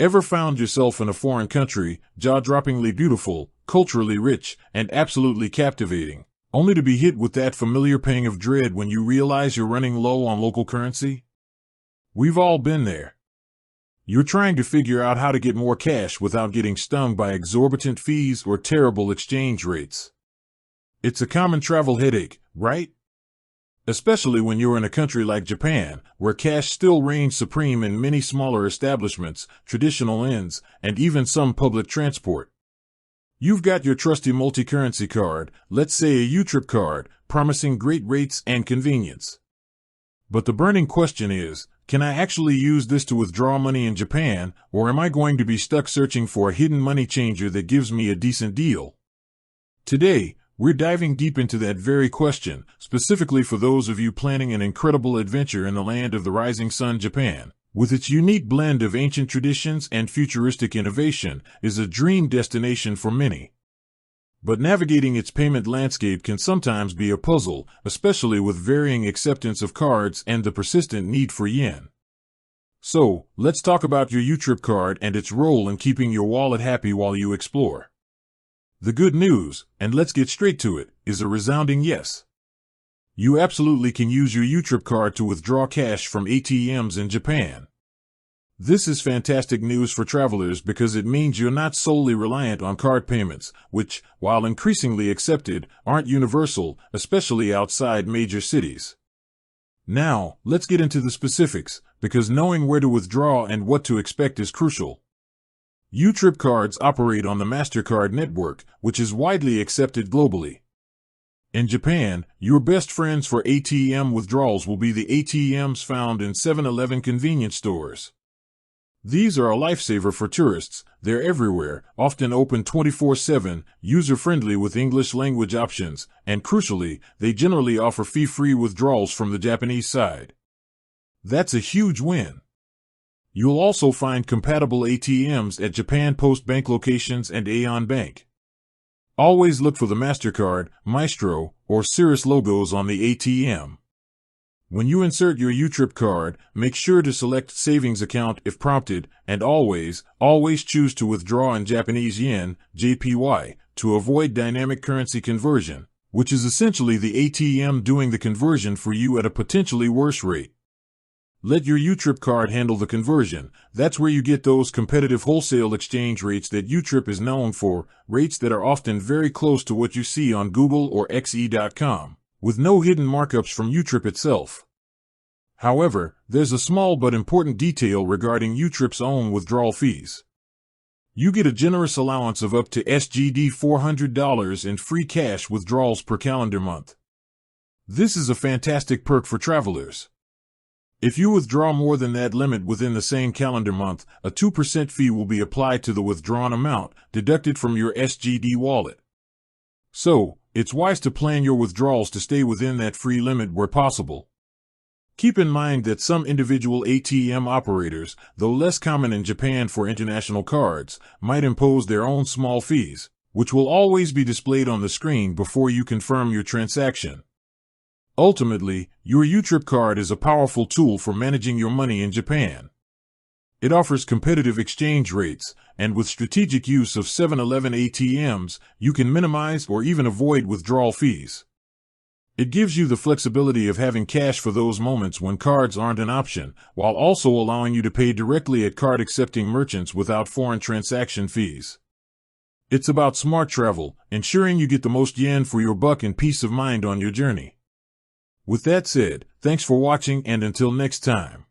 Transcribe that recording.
Ever found yourself in a foreign country, jaw-droppingly beautiful, culturally rich, and absolutely captivating, only to be hit with that familiar pang of dread when you realize you're running low on local currency? We've all been there. You're trying to figure out how to get more cash without getting stung by exorbitant fees or terrible exchange rates. It's a common travel headache, right? Especially when you're in a country like Japan, where cash still reigns supreme in many smaller establishments, traditional inns, and even some public transport. You've got your trusty multi-currency card, let's say a YouTrip card, promising great rates and convenience. But the burning question is, can I actually use this to withdraw money in Japan, or am I going to be stuck searching for a hidden money changer that gives me a decent deal? Today, we're diving deep into that very question, specifically for those of you planning an incredible adventure in the land of the rising sun, Japan. With its unique blend of ancient traditions and futuristic innovation, is a dream destination for many. But navigating its payment landscape can sometimes be a puzzle, especially with varying acceptance of cards and the persistent need for yen. So, let's talk about your YouTrip card and its role in keeping your wallet happy while you explore. The good news, and let's get straight to it, is a resounding yes. You absolutely can use your YouTrip card to withdraw cash from ATMs in Japan. This is fantastic news for travelers because it means you're not solely reliant on card payments, which, while increasingly accepted, aren't universal, especially outside major cities. Now, let's get into the specifics, because knowing where to withdraw and what to expect is crucial. YouTrip cards operate on the MasterCard network, which is widely accepted globally. In Japan, your best friends for ATM withdrawals will be the ATMs found in 7-Eleven convenience stores. These are a lifesaver for tourists. They're everywhere, often open 24/7, user-friendly with English language options, and crucially, they generally offer fee-free withdrawals from the Japanese side. That's a huge win. You'll also find compatible ATMs at Japan Post Bank locations and Aeon Bank. Always look for the MasterCard, Maestro, or Cirrus logos on the ATM. When you insert your YouTrip card, make sure to select Savings Account if prompted, and always choose to withdraw in Japanese yen, JPY, to avoid dynamic currency conversion, which is essentially the ATM doing the conversion for you at a potentially worse rate. Let your YouTrip card handle the conversion. That's where you get those competitive wholesale exchange rates that YouTrip is known for, rates that are often very close to what you see on Google or xe.com. With no hidden markups from YouTrip itself. However, there's a small but important detail regarding YouTrip's own withdrawal fees. You get a generous allowance of up to SGD $400 in free cash withdrawals per calendar month. This is a fantastic perk for travelers. If you withdraw more than that limit within the same calendar month, a 2% fee will be applied to the withdrawn amount, deducted from your SGD wallet. So, it's wise to plan your withdrawals to stay within that free limit where possible. Keep in mind that some individual ATM operators, though less common in Japan for international cards, might impose their own small fees, which will always be displayed on the screen before you confirm your transaction. Ultimately, your YouTrip card is a powerful tool for managing your money in Japan. It offers competitive exchange rates, and with strategic use of 7-Eleven ATMs, you can minimize or even avoid withdrawal fees. It gives you the flexibility of having cash for those moments when cards aren't an option, while also allowing you to pay directly at card-accepting merchants without foreign transaction fees. It's about smart travel, ensuring you get the most yen for your buck and peace of mind on your journey. With that said, thanks for watching and until next time.